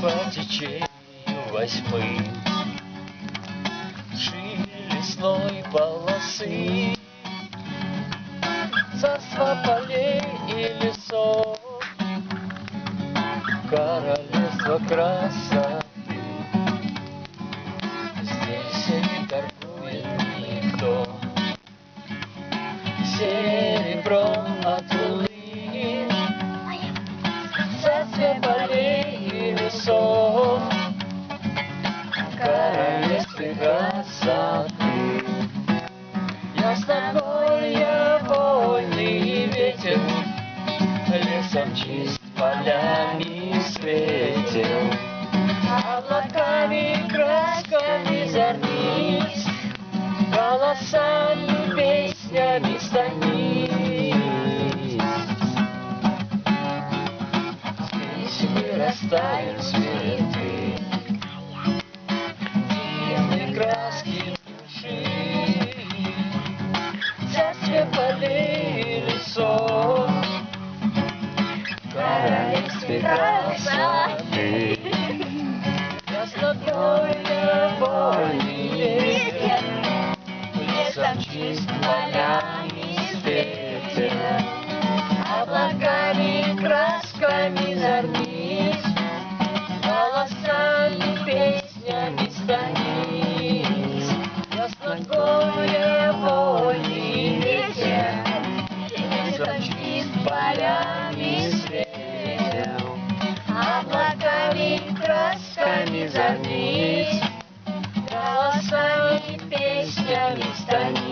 по течению восьмы шире лесной полосы, царство полей и лесов, королевство красоты. Здесь не торгует никто серебром от луны, царство полей и лесов, королевстве красоты. Ясногорье вольный ветер лесом чист, полями светил, облаками, красками зорниц, голосами, песнями станиц. Здесь вырастают цветы, дивные краски души, царстве полей и лесов, королевстве красоты. Ясногорье вольный ветер лесом чист, полями светил, облаками, красками зорниц, голосами, песнями станиц. Ясногорье вольный ветер лесом чист, полями светил, облаками, красками зорниц, голосами, песнями станиц.